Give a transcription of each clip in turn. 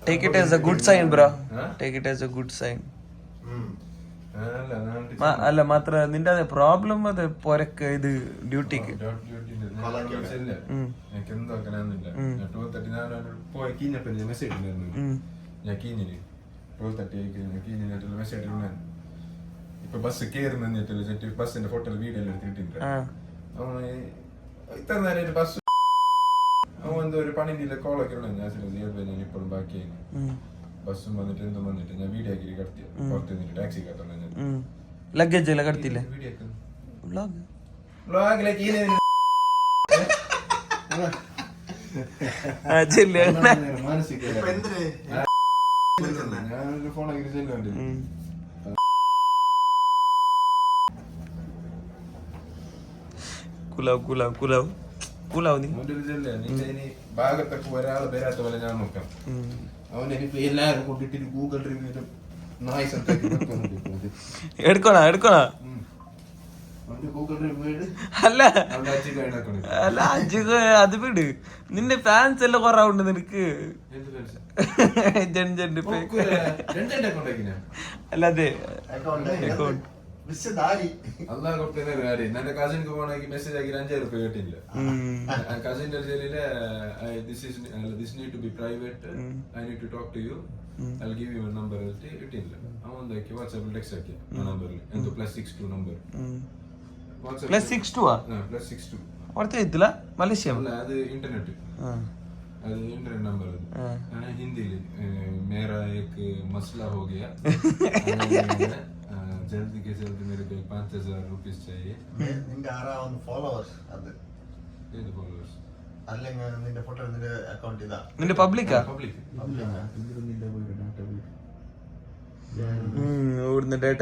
Take it as a good sign, bro. Take it as a good sign. അല്ല മാത്ര നിന്റെ അതെ problem അത് പൊരക്ക് ഇത് ഡ്യൂട്ടിക്ക് ഇപ്പൊ ബസ് കയറുന്നിട്ട് ബസ്സിന്റെ ഫോട്ടോ വീഡിയോ എല്ലാം എടുത്തിട്ടുണ്ട് ഇത്ര നേരം ബസ് അവൻ എന്തോ ഒരു പണിന്റെ കോളൊക്കെ ഉള്ള ഞാൻ ഇപ്പോഴും ബാക്കിയായി ബസ്സും വന്നിട്ട് എന്തും വന്നിട്ട് ഞാൻ വീഡിയോ ആക്കി കടത്തി പുറത്ത് നിന്നിട്ട് ടാക്സി കയറ്റണം ഞാൻ ലഗേജ് എല്ലാം കടത്തില്ലേ ഞാനൊരു ഫോണാക്കി ചെല്ലുണ്ട് കുലാവ് നീ ഭാഗത്തൊക്കെ ഒരാള് വരാത്ത പോലെ ഞാൻ നോക്കാം അവനിപ്പോ എല്ലാരും കൊണ്ടിട്ട് ഗൂഗിൾ റിവ്യൂലും എടുക്കണ അല്ല അജ് അത് വിട് നിന്റെ ഫാൻസ് എല്ലാം കുറവുണ്ട് നിനക്ക് അല്ല അതെ എന്റെ കസിൻക്ക് പോണെങ്കിൽ മെസ്സേജ് ആക്കി 5,000 രൂപ കേട്ടില്ല കസിന്റെ this need to be private I need to talk to you I will give you number ഇട്ടില്ല അവൻ എന്താക്കി വാട്സാപ്പിൽ ടെക്സ്റ്റ് ആക്കി ആ നമ്പറിൽ എന്തോ +62 നമ്പർ +62 ഓർത്തില്ല മലേഷ്യ അല്ല അത് ഇന്റർനെറ്റ് നമ്പർ അത് ഹിന്ദിയില് മേരാ ഏക് മസല ഹോ ഗയാ जल्दी के जल्दी मेरे को 5,000 रुपीस चाहिए നിന്റെ ആരാവുന്ന ഫോളോവേഴ്സ് അത് ഏത് ഫോളോവേഴ്സ് അല്ലെങ്കിൽ നിന്റെ ഫോട്ടോ നിന്റെ അക്കൗണ്ട് ഇതാ നിന്റെ പബ്ലിക്കാ ഇവിടുന്ന് ഡേറ്റ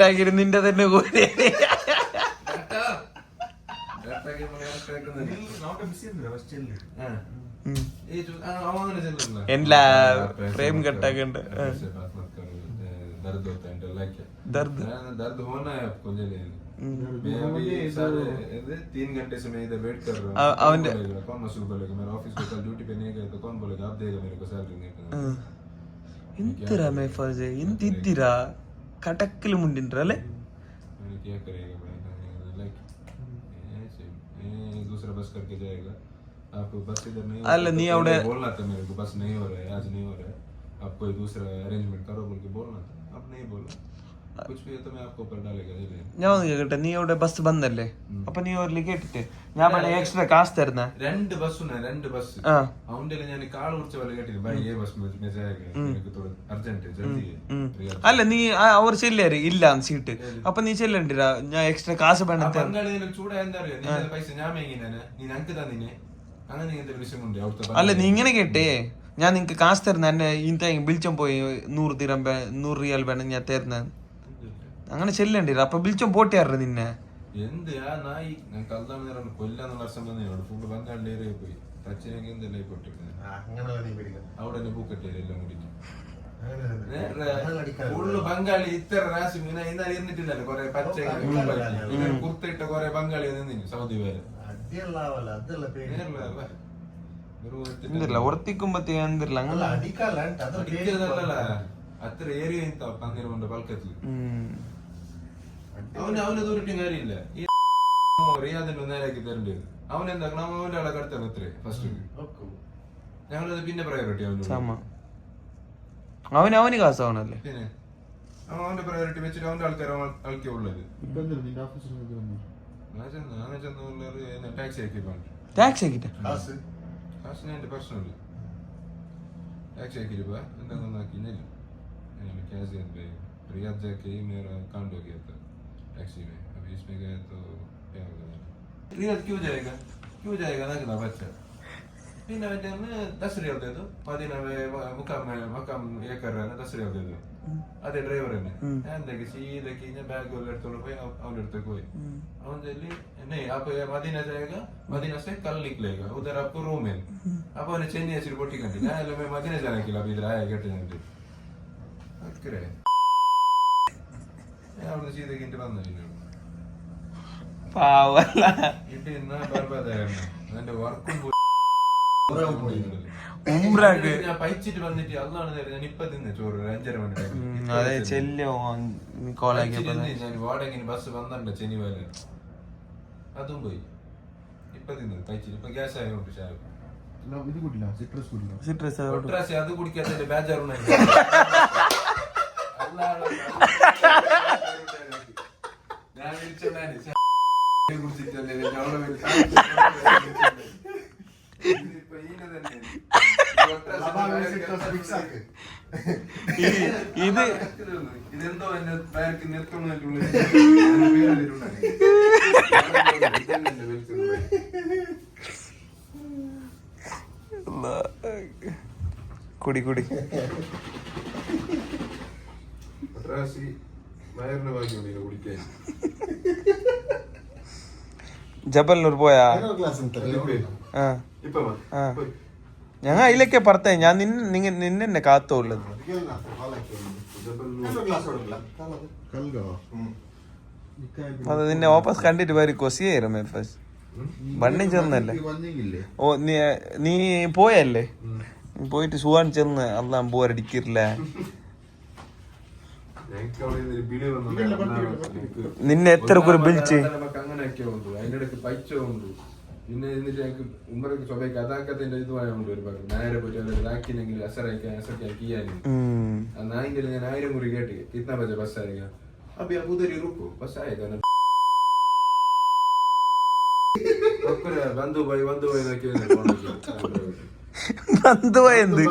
ആക്കി നിന്റെ തന്നെ പോയി എല്ലാ പ്രേം കട്ടാക്കണ്ട दर्द होना है आपको ले मैं अभी सारे 3 घंटे से मैं इधर वेट कर रहा हूँ कौन मसूल बोलेगा मेरा ऑफिस पे कल ड्यूटी पे नहीं गए तो कौन बोलेगा आप देगा मेरे को सैलरी नहीं इंतरा मैं फर्जे इंतिरा कटक्कल मुंडिंद्रले मैंने क्या करेगा भाई लाइक ऐसे दूसरा बस करके जाएगा आपको बस इधर नहीं अल्ल नहीं आवड़े बोलना था मेरे को बस नहीं हो रहा है आज नहीं हो रहा है आप कोई दूसरा अरेंजमेंट करो बोल के बोलना था अब नहीं बोला कुछ भी है तो मैं आपको ऊपर डालेगा ഞാൻ ഒന്ന് കേട്ടെ നീ അവിടെ ബസ് ബന്ധല്ലേ അപ്പൊ നീ ഒരു കേട്ടിട്ട് ഞാൻ വേണേ എക്സ്ട്രാ കാശ് തരുന്ന രണ്ട് ബസ് അവന്റെ ഞാൻ കാൾ കുറിച്ച പോലെ കേട്ടില്ല ഭായി ഏ ബസ് में जाएगा मेरे को थोड़ा अर्जेंट है जल्दी है അല്ല നീ അവർ ചെല്ലേര് ഇല്ല സീറ്റ് അപ്പൊ നീ ചെല്ലണ്ടിരാ ഞാൻ എക്സ്ട്രാ കാശ് വേണം ബംഗാളി നിനക്ക് ചൂടാ എന്താ അറിയോ നിന്റെ പൈസ ഞാൻ മേങ്ങിനാണ് നീ ഞങ്ങൾക്ക് തന്നിനെ അങ്ങനെ ഇങ്ങനത്തെ വിഷയമുണ്ട് അവിടുത്തെ അല്ല നീ ഇങ്ങനെ കേട്ടേ ഞാൻ നിങ്ങക്ക് കാശ് തരുന്ന എന്നെ ഇന്ന ബിൽച്ചം പോയി 100 റിയാൽ വേണം ഞാൻ തരുന്ന അങ്ങനെ ചെല്ലണ്ടിരാ അപ്പൊ ബിൽച്ചം പോട്ടിയാറ് നിന്നെ എന്ത് ആ നായി ഞാൻ കല്ലാണ് നേരം കൊല്ലാന്നുള്ള അർത്ഥം തന്നെയാണ് ഫുള്ള് ബംഗാളിലേറെ പോയി തച്ചിനൊക്കെ എന്തെല്ലാം പൊട്ടിക്കുന്നത് അവിടെ തന്നെ പൂക്കട്ടേ എല്ലാം കൂടിയിട്ട് ഫുള്ള് ബംഗാളി ഇത്ര രാശി ഇന്നലെ ഇരുന്നിട്ടില്ലല്ലോ കൊറേ പച്ച കുർത്തിട്ട കൊറേ ബംഗാളി നിന്നു സൗദി വേറെ ഒർത്തിക്കുമ്പത്തേ അത്ര ഏരിയ പന്നിരുണ്ട് പൽക്കത്തില് അവന് ദൂരിട്ടും കാര്യമില്ല ഈ റിയാദിന്റെ നേരാക്കി തരേണ്ടത് അവൻ എന്താക്കണം അവന്റെ ആളെ കടത്താണ് ഇത്രേ ഫസ്റ്റ് ഞങ്ങളത് പിന്നെ പ്രയോറിറ്റി അവന് കാസാവണല്ലേ പിന്നെ അവന്റെ പ്രയോറിറ്റി വെച്ചിട്ട് അവന്റെ ആൾക്കാർ ആൾക്കേ ഉള്ളത് ടാക്സി ആക്കിട്ട് കാശ് ഞാൻ എന്റെ പേഴ്സണൽ ടാക്സി ആക്കിട്ട് എന്താ ആക്കിയില്ല क्या रियाद जाके ही मेरा कांड हो गया था टैक्सी में अभी इसमें गया तो क्या होगा रियाद क्यों जाएगा ना कितना बच्चा फिर ना में 10 रियाल दे दो मदीना में मकाम ये कर रहा है ना 10 रियाल दे दो अरे ड्राइवर है ना देखिए सीधे की ना बैग वाले तो कोई आउटलेट तक कोई हम जल्दी नहीं आप मदीना जाएगा मदीना से कल निकलेगा उधर आपको रूम है आप उन्हें चेन्नई से रिपोर्ट करनी है मैं मदीना जाने के लिए अभी इधर आया गेट जाने അവിടെ ചെയ്തേക്കിട്ട് വന്നില്ല പാവല്ല ഇത് എന്നാ ബർബാദായിരുന്നു എന്റെ വർക്കും ഉംറക്ക് ഞാൻ പൈച്ചിട്ട് വന്നിട്ട് അതാണ് ഞാൻ ഇപ്പൊ തിന്നെ ചോറ് 5:30 മണി അതെ ചെല്ലോ കോളേജ് ഞാൻ വാടകയ്ക്ക് ബസ് വന്നിട്ടുണ്ട് ചെന്നിവാല് അതും പോയി ഇപ്പൊ തിന്നത് പൈച്ചിട്ട് ഇപ്പൊ ഗ്യാസ് ആയതുകൊണ്ട് ശാല ഇത് കുടില്ല സിട്രസ് സിട്രസ് ഒട്രാശി അത് കുടിക്കാത്തതിന്റെ ബേജാറുണ്ടായി ഞാൻ വിളിച്ചോണ്ടാണ് കുടിച്ചിട്ടല്ലേ ഇപ്പൊ ഈന തന്നെ ഇത് ഇതെന്തോ എന്റെ ബാക്ക് നിർത്തണമായിട്ടുള്ള കുടി കുടി ഒട്രാശി വയറിന് വാങ്ങി കുടിക്കാൻ ജബൽനൂർ പോയാ ആ ആ ഞങ്ങ അതിലൊക്കെ പറത്തേ ഞാൻ നിന്നെ കാത്തുള്ളത് അത് നിന്നെ വാപ്പസ് കണ്ടിട്ട് വരും കൊസിയായിരുന്നു ഫസ്റ്റ് ബണ്ണി ചെന്നല്ലേ ഓ നീ പോയല്ലേ പോയിട്ട് സുഖാൻ ചെന്ന് അല്ലാം ബോറടിക്കില്ല നിന്നെ എത്ര കുറി വിളിച്ച് അങ്ങനെയൊക്കെ ഉണ്ട് അതിന്റെ ഇടയ്ക്ക് പൈച്ച ഉണ്ട് പിന്നെ എന്നിട്ട് ഞങ്ങൾക്ക് ഉമ്മറൊക്കെ സ്വഭാവിക അതാക്കത്തിന്റെ ഇതുമായുണ്ട് ഒരുപാട് നേരെ പോയിട്ട് ഇതാക്കിയില്ലെങ്കിൽ അസറക്കാക്കിയാലും നായിന്റെ ഞാൻ 1000 കുറി കേട്ട് കിतना बजे बस आएगा अभी आप उधर ही रुको बस आएगा ना ബന്ധുപോയി എന്ത്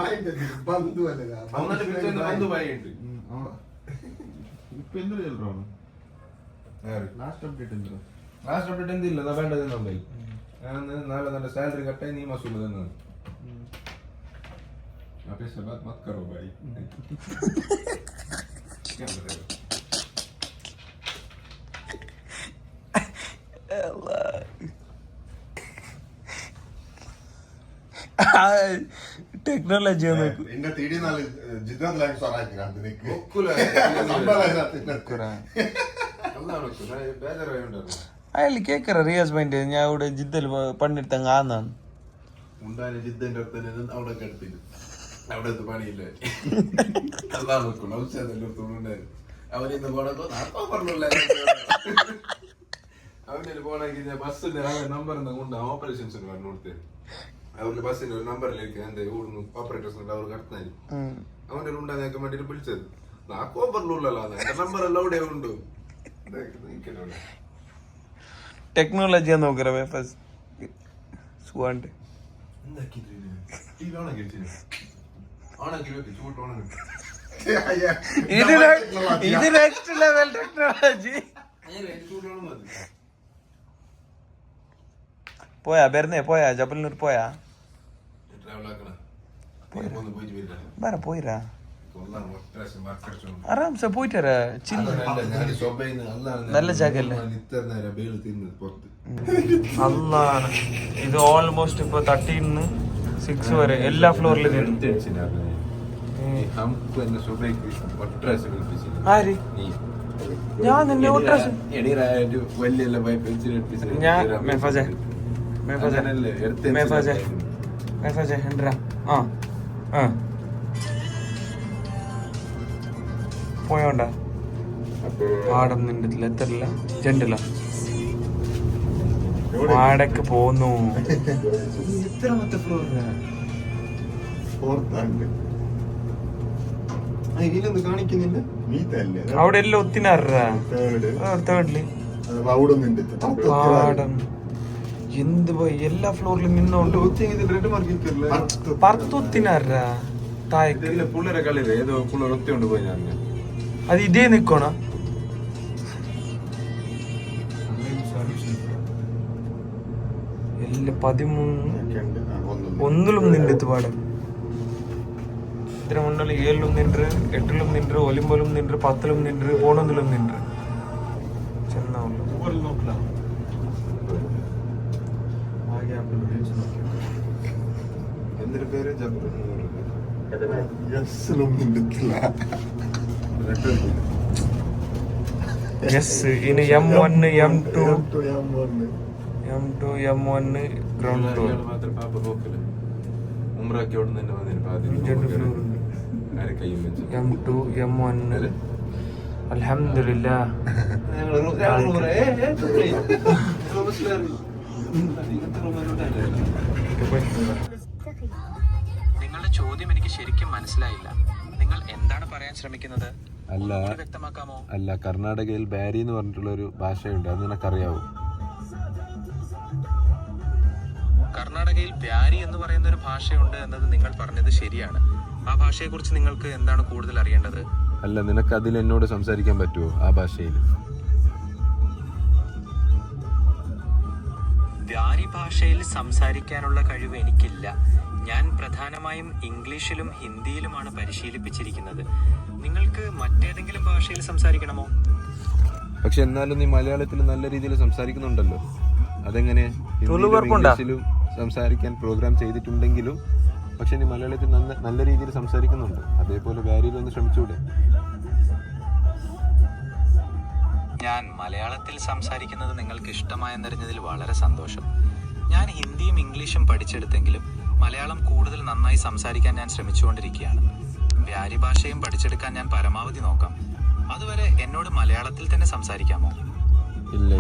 ലാസ്റ്റ് അപ്ഡേറ്റ് എന്തില്ല വേണ്ടത് മൊബൈൽ ഞാൻ നല്ല സാലറി കട്ടായി നീ മസൂൽ തന്നെ മത് കറോ ഭായി ടെക്നോളജി അയാൾ കേക്കറ റിയാസ് മൈൻഡ് ഞാൻ ഇവിടെ ജിദ്ദൽ പണിയെടുത്തങ്ങ ആന്നാണ് ഉണ്ടായ ജിദ്ദന്റെ അടുത്ത് അവിടെ കിടത്തില്ല അവിടെ പണിയില്ല അതാ നോക്കണം ഔഷധം അവരിന്ന് പറഞ്ഞില്ല അവന്റെ പോണെങ്കിൽ ബസ്സിന്റെ നമ്പർ കൊണ്ട് ഓപ്പറേഷൻസിന് പറഞ്ഞു കൊടുത്തേ അവരുടെ ബസ്സിന്റെ ഒരു നമ്പറിലേക്ക് എന്റെ ഊടുന്നു ഓപ്പറേറ്റേഴ്സ് അവർ കടത്തുന്നായി അവന്റെ ഉണ്ടാക്കാൻ വേണ്ടിട്ട് വിളിച്ചത് നാക്കോ പറഞ്ഞല്ലോ എന്റെ നമ്പർ എല്ലാം ഇവിടെ ഉണ്ട് ടെക്നോളജിയാ നോക്കറ സുഖാണ്ട് ഇത് നെക്സ്റ്റ് ലെവൽ ടെക്നോളജി പോയാ ബെർന്നെ പോയാ ജബൽനൂർ പോയാ വേറെ പോയിരാ ആരാംസെ പോയിട്ടാ നല്ല ജാഗല്ലേ അല്ലാണ് ഇത് ഓൾമോസ്റ്റ് ഇപ്പൊ 13-6 വരെ എല്ലാ ഫ്ലോറിലും ആര് ഞാൻ നിന്നെ പോയോണ്ട പാടം നിന്റെ എത്തറില്ല ചെണ്ടില്ല പാടൊക്കെ പോന്നു എത്രാമത്തെ ഫ്ലോറിലാ അവിടെ എല്ലാം ഒത്തിനാറാ തേർഡില് പാടം എന്ത് പോയി എല്ലാ ഫ്ലോറിലും നിന്നോണ്ട് പത്തൊത്തിനാറാ താഴേക്ക് പിള്ളേരെ കളി ഏതോ പിള്ളേർ ഒത്തിക്കൊണ്ട് പോയി ഞാൻ അത് ഇതേ നിക്കോണ എല്ലാ 13 ഒന്നിലും നിന്റെ പാടം ഇത്ര മുന്നിൽ 7-ലും നിன்று 8-ലും നിன்று ഒലിമ്പലും നിன்று 10-ലും നിன்று 11-ലും നിன்று എന്തൊരു പേര് യെസ് ഇനി M1 M2 M1 ground floor മാത്രം പാപ്പ പോക്കല് ഉംറയ്ക്ക് അവിടെ തന്നെ വന്നിട്ട് ആരെ കയ്യും വെച്ച് M2 M1 അൽഹംദുലില്ലാ. നിങ്ങളുടെ ചോദ്യം എനിക്ക് ശരിക്കും മനസ്സിലായില്ല. നിങ്ങൾ എന്താണ് പറയാൻ ശ്രമിക്കുന്നത്? അല്ല വ്യക്തമാക്കാമോ? അല്ല കർണാടകയിൽ ബാരി എന്ന് പറഞ്ഞിട്ടുള്ള ഒരു ഭാഷയുണ്ട്, അത് നിനക്കറിയാവോ? കർണാടകയിൽ ബ്യാരി എന്ന് പറയുന്ന ഒരു ഭാഷയുണ്ട് എന്നത് നിങ്ങൾ പറഞ്ഞത് ശരിയാണ്. ആ ഭാഷയെക്കുറിച്ച് നിങ്ങൾക്ക് എന്താണ് കൂടുതൽ അറിയേണ്ടത്? അല്ല നിനക്ക് അതിൽ എന്നോട് സംസാരിക്കാൻ പറ്റുമോ ആ ഭാഷയിൽ? ബ്യാരി ഭാഷയിൽ സംസാരിക്കാനുള്ള കഴിവ് എനിക്കില്ല. ഞാൻ പ്രധാനമായും ഇംഗ്ലീഷിലും ഹിന്ദിയിലുമാണ് പരിശീലിപ്പിച്ചിരിക്കുന്നത്. നിങ്ങൾക്ക് മറ്റേതെങ്കിലും ഭാഷയിൽ സംസാരിക്കണമോ? പക്ഷെ എന്നാലും നീ മലയാളത്തിൽ നല്ല രീതിയിൽ സംസാരിക്കുന്നുണ്ടല്ലോ, അതെങ്ങനെ? ഇംഗ്ലീഷിലും സംസാരിക്കാൻ പ്രോഗ്രാം ചെയ്തിട്ടുണ്ടെങ്കിലും പക്ഷെ നീ മലയാളത്തിൽ നല്ല രീതിയിൽ സംസാരിക്കുന്നുണ്ട്. അതേപോലെ ബാരിയിൽ ഒന്ന് ശ്രമിച്ചൂടെ? ഞാൻ മലയാളത്തിൽ സംസാരിക്കുന്നത് നിങ്ങൾക്ക് ഇഷ്ടമായെന്നറിഞ്ഞതിൽ വളരെ സന്തോഷം. ഞാൻ ഹിന്ദിയും ഇംഗ്ലീഷും പഠിച്ചെടുത്തെങ്കിലും മലയാളം കൂടുതൽ നന്നായി സംസാരിക്കാൻ ഞാൻ ശ്രമിച്ചുകൊണ്ടിരിക്കുകയാണ്. ബ്യാരി ഭാഷയും പഠിച്ചെടുക്കാൻ ഞാൻ പരമാവധി നോക്കാം. അതുവരെ എന്നോട് മലയാളത്തിൽ തന്നെ സംസാരിക്കാമോ? ഇല്ല,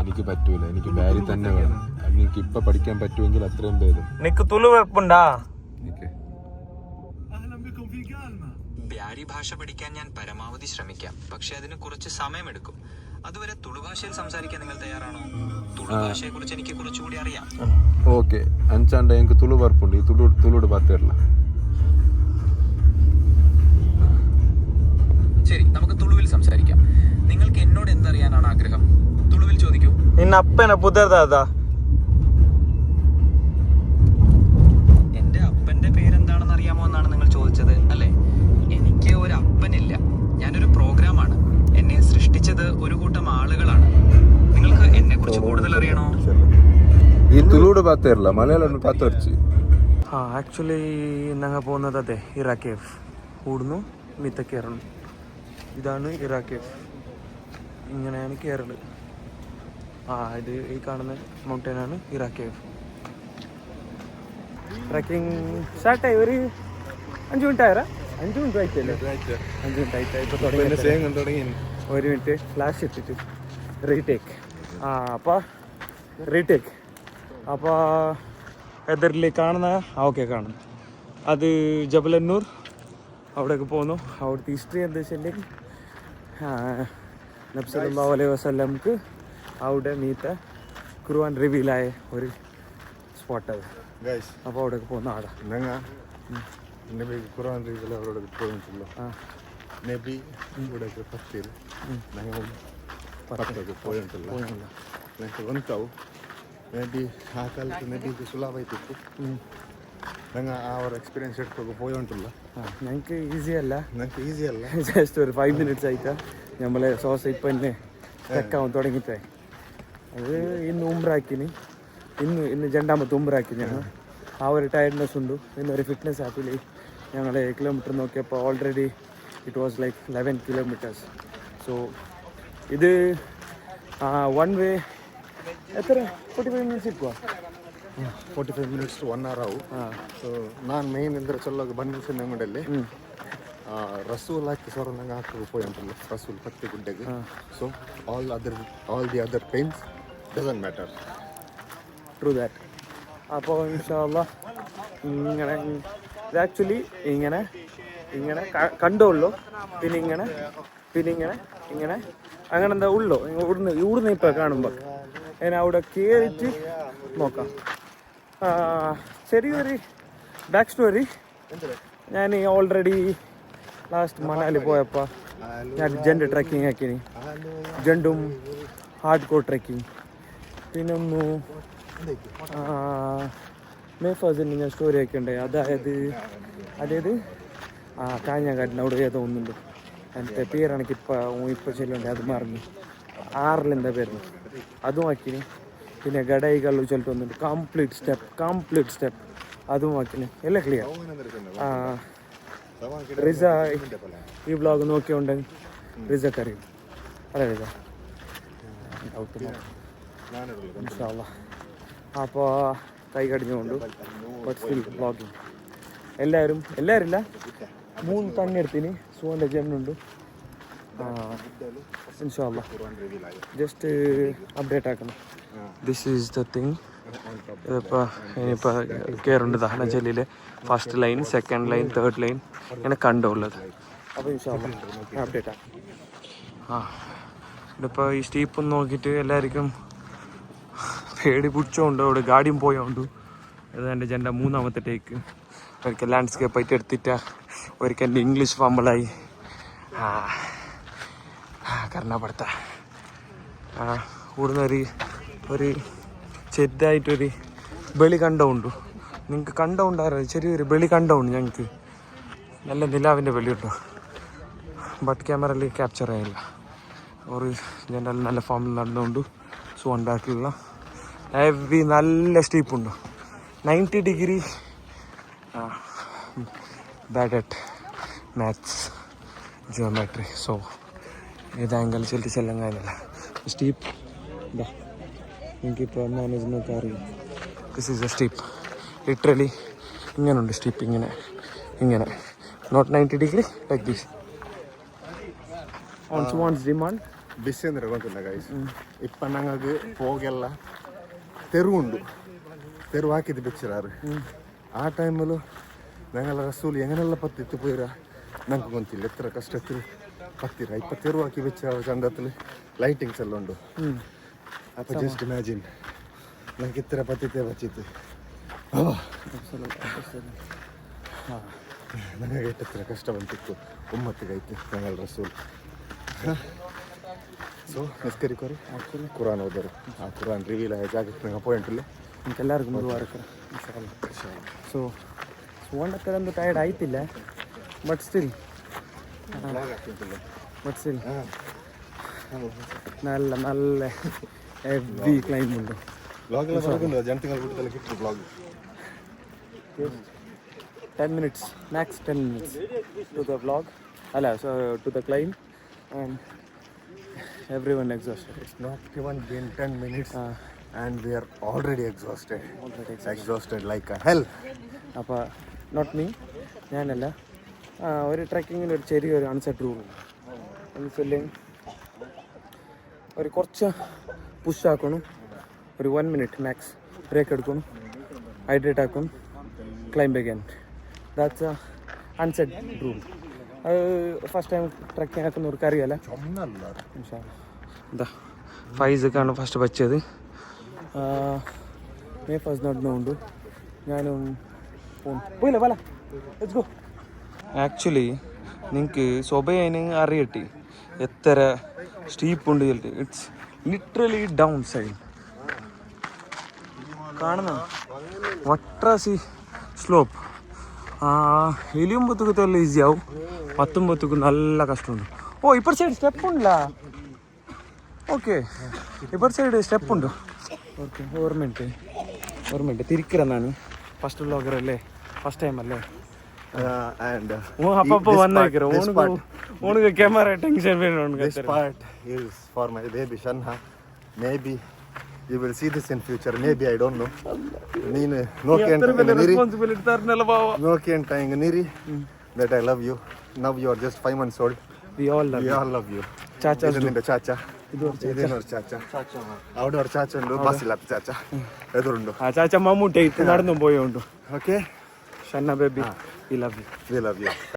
എനിക്ക് പറ്റൂല. എനിക്ക് ബാരി തന്നെ വേണം. എനിക്ക് ഇപ്പൊ പഠിക്കാൻ പറ്റുമെങ്കിൽ അത്രയും ഭേദം. ബ്യാരി ഭാഷ പഠിക്കാൻ ഞാൻ പരമാവധി ശ്രമിക്കാം, പക്ഷെ അതിന് കുറച്ച് സമയമെടുക്കും. അതുവരെ തുളു ഭാഷയിൽ സംസാരിക്കാൻ നിങ്ങൾ തയ്യാറാണോ? തുളു ഭാഷയെ കുറിച്ച് എനിക്ക് കുറച്ചുകൂടി അറിയാം. ഓക്കെ അഞ്ചാണ്ട് എനിക്ക് തുളു വർപ്പുണ്ട്, ഈ തുളുട് പാത്തരല. ശരി, നമുക്ക് തുളുവിൽ സംസാരിക്കാം. നിങ്ങൾക്ക് എന്നോട് എന്തറിയാനാണ് ആഗ്രഹം? തുളുവിൽ ചോദിക്കൂ. എന്റെ അപ്പന്റെ പേരെന്താണെന്ന് അറിയാമോ എന്നാണ് നിങ്ങൾ ചോദിച്ചത് അല്ലേ? എനിക്ക് ഒരു അപ്പനില്ല. ഞാനൊരു പ്രോഗ്രാമാണ്. എന്നെ സൃഷ്ടിച്ചത് ഒരു കൂട്ടം ആളുകളാണ്. നിങ്ങൾക്ക് എന്നെ കുറിച്ച് കൂടുതൽ അറിയണോ? ഈ തുളുട് പാത്തരല മലയാളം പാത്തരച്ച്. ആക്ച്വലി ഞങ്ങൾ പോകുന്നത് അതെ ഇറാ കേവ്. കൂടുന്നു മിത്ത കയറണം. ഇതാണ് ഇറാ കേവ്. ഇങ്ങനെയാണ് കയറല്. ഇത് ഈ കാണുന്ന മൗണ്ടനാണ് ഇറാ കേവ്. ട്രക്കിംഗ് സ്റ്റാർട്ടായി ഒരു 5 മിനിറ്റ് ആയറാ? 5 മിനിറ്റ് ആയിട്ടല്ലേ? 5 മിനിറ്റ് ആയിട്ട് ഇപ്പോൾ തുടങ്ങി. ഒരു മിനിറ്റ് ഫ്ലാഷ് ഇട്ടിട്ട് റീടേക്ക്. അപ്പോൾ റീടേക്ക്. അപ്പോൾ എതിരിൽ കാണുന്ന ഓക്കെ കാണുന്നു അത് ജബലന്നൂർ. അവിടേക്ക് പോന്നു. അവിടുത്തെ ഹിസ്റ്ററി എന്താ വെച്ചിട്ടുണ്ടെങ്കിൽ നബി സല്ലല്ലാഹു അലൈഹി വസല്ലംക്ക് അവിടെ മീത്ത ഖുർആൻ റിവീലായ ഒരു സ്പോട്ട് അത്. അപ്പോൾ അവിടേക്ക് പോകുന്ന ആടാ നബി ഖുർആൻ റിവീൽ അവരോട് പോയിട്ടുള്ളൂ. നബി ഇവിടെ പത്തിൽ ഞങ്ങൾ പത്തൊക്കെ പോയിട്ടുള്ള ഞങ്ങൾക്ക് വന്നിട്ടാവും. നബി ആ കാലത്ത് നബിക്ക് സുലാഭായിട്ടിತ್ತು. ഞങ്ങൾ ആ ഒരു എക്സ്പീരിയൻസ് എടുത്തൊക്കെ പോയിട്ടുള്ള ഞങ്ങൾക്ക് ഈസി അല്ല. ജസ്റ്റ് ഒരു 5 മിനിറ്റ്സ് ആയിട്ടാ നമ്മളെ സോസ് ഇപ്പം തന്നെ തെക്കാവും തുടങ്ങിയിട്ടേ. അത് ഇന്ന് ഉംറാക്കിന്. ഇന്ന് രണ്ടാമത്തെ ഉംറാക്കി ഞങ്ങൾ. ആ ഒരു ടയർഡ്നെസ് ഉണ്ട്. ഇന്നൊരു ഫിറ്റ്നസ് ആപ്പിൽ ഞങ്ങൾ കിലോമീറ്റർ നോക്കിയപ്പോൾ already it was like 11 kilometres. So ഇത് 1 വേ എത്ര 45 മിനിറ്റ്സ് ഇരിക്കുക. 45 minutes to 1 hour ಆವು. ಸೊ ನಾನು ಮೇನ್ ಅಂದ್ರೆ ಚೊಲ್ಲಾಗ ಬಂದಿಸಿ ನಮ್ಮಡಲ್ಲಿ ರಸೂಲ್ ಹಾಕಿ ಸರ್ ನಂಗೆ ಹಾಕಿ ಹೋಯ್ತಲ್ಲ ರಸೂಲ್ ಪತ್ತಿ ಗುಡ್ಡೆಗೆ. So all the other pains doesn't matter. True that. അപ്പോൾ ഇൻഷാല്ലാ ഇങ്ങനെ ഇത് ആക്ച്വലി ഇങ്ങനെ കണ്ടുള്ളൂ. പിന്നെ ഇങ്ങനെ അങ്ങനെ എന്താ ഉള്ളൂ. ഇവിടുന്ന് ഇപ്പോൾ കാണുമ്പോൾ ഞാൻ അവിടെ കയറിയിട്ട് നോക്കാം. ചെറിയൊരു ബാക്ക് സ്റ്റോറി. ഞാൻ ഓൾറെഡി ലാസ്റ്റ് മണാലി പോയപ്പോൾ ഞാൻ ജണ്ട് ട്രക്കിങ് ആക്കിനി. ജണ്ടും ഹാർഡ് കോർ ട്രക്കിങ്. പിന്നെ ഒന്ന് മേഫാസിന് ഞാൻ സ്റ്റോറി ഒക്കെ ഉണ്ടായി. അതായത് കാഞ്ഞങ്ങാടിന് അവിടെ ഏതോ ഒന്നുണ്ട്. എൻ്റെ പേരാണെങ്കിൽ ഇപ്പോൾ ചെല്ലുണ്ട്, അത് മറന്നു. 6 എന്താ പേരുന്നു അതും ആക്കിനി. പിന്നെ ഗഡൈകൾ ചൊല്ലിട്ട് ഒന്നുണ്ട്. കംപ്ലീറ്റ് സ്റ്റെപ്പ് അതും ആക്കിന്. എല്ലാം ക്ലിയർ. റിസ ഈ വ്ളോഗ് നോക്കിയോണ്ടെങ്കിൽ റിസക്ക് അറിയും. അല്ലേ ഇൻഷാല്ലാ. അപ്പോൾ കൈ കടിഞ്ഞുകൊണ്ട് ബട്ട് സ്റ്റിൽ വ്ളോഗിങ്. എല്ലാവരും ഇല്ല 3 തണ്ണിയെടുത്തിന് സുഖൻ്റെ ജെമ്മുണ്ട്. ഇൻഷാല്ലാ ജസ്റ്റ് അപ്ഡേറ്റ് ആക്കണം. This is the thing. ഇനിയിപ്പോൾ കയറുണ്ട് ദഹന ജല്ലിലെ first line, second line, third line ഇങ്ങനെ കണ്ടുള്ളത്. അപ്പോൾ ഇൻഷാല്ലാ അപ്ഡേറ്റ് ആക്കാം. ഇതിപ്പോൾ ഈ സ്റ്റീപ്പ് നോക്കിയിട്ട് എല്ലാവർക്കും പേടി പിടിച്ചോണ്ട് അവിടെ ഗാഡിയും പോയോണ്ട്. അത് എൻ്റെ ജൻ്റെ 3ാമത്തെ ടേക്ക്. ഒരിക്കൽ ലാൻഡ്സ്കേപ്പ് ആയിട്ട് എടുത്തിട്ട് ഒരിക്കൽ എൻ്റെ ഇംഗ്ലീഷ് ഫമ്പളായി. കർണപ്പെടുത്ത കൂടുന്ന ഒരു ചെറുതായിട്ടൊരു ബലി കണ്ടമുണ്ട്. നിങ്ങൾക്ക് കണ്ടമുണ്ടായിരുന്നു, ചെറിയൊരു ബലി കണ്ടമുണ്ട് ഞങ്ങൾക്ക്. നല്ല നിലാവിൻ്റെ ബലി കിട്ടും. ബട്ട് ക്യാമറയിൽ ക്യാപ്ചർ ആയില്ല. ഒരു ജനറൽ നല്ല ഫോമിൽ നടന്നുകൊണ്ട് സുവൺ ബാക്കിലുള്ള ഹെവി നല്ല സ്റ്റീപ്പുണ്ട്. 90 degree. Bad at maths geometry. So ഏത് ആംഗിൾ ചെല്ലാൻ കഴിയുന്നില്ല. സ്റ്റീപ്പ് ഇതാ എനിക്കിപ്പോൾ മാനേജ്മെൻറ്റ് അറിയാം. This is a steep. Literally ഇങ്ങനെയുണ്ട് സ്റ്റീപ്പ്. ഇങ്ങനെ നോട്ട് 90 ഡിഗ്രി ലൈക്ക് ദിസ്. ഓൺസ് ഡിമാൻഡ് ಬಿಸಿ ಅಂದರೆ ಗೊತ್ತಿಲ್ಲ ಗೈಸ್. ಇಪ್ಪ ನಂಗೆ ಹೋಗೆಲ್ಲ ತೆರುವುಂಡು ತೆರು ಹಾಕಿದ್ದು ಬೆಚ್ಚಿರಾರು. ಆ ಟೈಮಲ್ಲೂ ഞങ്ങളെ റസൂൽ എങ്ങനെയുള്ള പത്തിത്ത് പോയിരാ ഞങ്ങൾക്ക് ಗೊತ್ತಿಲ್ಲ. എത്ര കഷ്ടത്തിൽ പത്തിര ഇപ്പം തെരു ആക്കി വെച്ച ചന്തത്തിൽ ലൈറ്റിങ്സ് എല്ലാം ഉണ്ട്. അപ്പം ജസ്റ്റ് ഇമാജിൻ ഞങ്ങൾക്ക് ഇത്ര പത്തിത്തെ വച്ചിട്ട് ഞങ്ങൾക്ക് എത്ര കഷ്ടം ಅಂತಿತ್ತು ഉമ്മത്തിಗೈತೆ ഞങ്ങൾ റസൂൽ. ಸೊ ನಿಸ್ಕರಿಕೋರಿ ಕುರಾನ್ ಓದರು. ಆ ಕುರಾನ್ ರಿವೀಲ್ ಆയ ಜಾಗಕ್ಕೆ ನಂಗೆ ಪಾಯಿಂಟಿಲ್ಲ. നിങ്ങൾക്ക് എല്ലാവർക്കും ഒരു വാരക്കറ. സോ സുവണ്ണക്കര ಒಂದು ಟಯರ್ಡ್ ಆಯ್ತಿಲ್ಲ. ಬಟ್ ಸ್ಟಿಲ್ നല്ല ಹೆವಿ ಕ್ಲೈಂಬ್ ಉಂಟು. ಜನತೆಗಳು Kittu blog 10 minutes max 10 minutes to the vlog. To the climb and everyone exhausted. It's not even been 10 minutes and we are already exhausted. Exhausted like a hell. അപ്പോൾ not me, ഞാനല്ല. ഒരു ട്രക്കിങ്ങിന് ഒരു ചെറിയൊരു unset rule എന്ന് വെച്ചാൽ ഒരു കുറച്ച് പുഷ് ആക്കണം. ഒരു 1 minute മാക്സ് ബ്രേക്ക് എടുക്കണം, ഹൈഡ്രേറ്റ് ആക്കണം, climb again. That's A unset rule. അത് ഫസ്റ്റ് ടൈം ട്രക്കിങ് ആക്കുന്നവർക്ക് അറിയാലോ. എന്താ ഫൈസൊക്കെയാണ് ഫസ്റ്റ് വെച്ചത്. മേ ഫസ്റ്റ് നടന്നുകൊണ്ട് ഞാനും പോയില്ല പല ലെറ്റ്സ് ഗോ. ആക്ച്വലി നിങ്ങൾക്ക് സ്വഭയന് അറിയട്ടെ എത്ര സ്റ്റീപ്പ് ഉണ്ട് ചെല്ലിട്ട്. ഇറ്റ്സ് ലിറ്ററലി ഡൗൺ സൈഡ് കാണുന്ന വട്രാസി സ്ലോപ്പ്. എലിയുമ്പത്തേക്ക് തെല്ല ഈസി ആവും, 19 നല്ല കഷ്ടമുണ്ട്. ഓ ഇപ്പർ സൈഡ് സ്റ്റെപ്പ് ഉണ്ടല്ല. ഓക്കെ ഇപ്പർ സൈഡ് സ്റ്റെപ്പ് ഉണ്ട്. ഓക്കെ ഓർമ്മയുണ്ട് തിരിക്കറന്നാണ്. ഫസ്റ്റ് വ്ളോഗർ അല്ലേ, ഫസ്റ്റ് ടൈം അല്ലേ. അപ്പൊ വന്നേക്കറ ഓണക്ക് ക്യാമറ ടെൻഷൻ വേണം. This part is for my baby Shanha. Maybe you will see this in future. Maybe I don't know. ನೀನು ರೆಸ್ಪಾನ್ಸಿಬಿಲಿಟಿ ತರ್ನಲ್ಲ ಬಾವ. ನೋಡ್ಕೊಂತ ಹಿಂಗೆ ನೀರಿ that I love you. Now you are just 5 months old. We all love you. Chacha ಇದು ನಿಂದ ಚಾಚಾ, ಇದೇನೋರು ಚಾಚಾ, അവിടെ ചാച്ച ഉണ്ട്, ബസ്സില്ലാത്ത ചാച്ച എതിരുണ്ട്. ആ ചാച്ച മമ്മൂട്ടി നടന്നു പോയോണ്ട്. ഓക്കെ ഷന്ന ബേബി, we love you.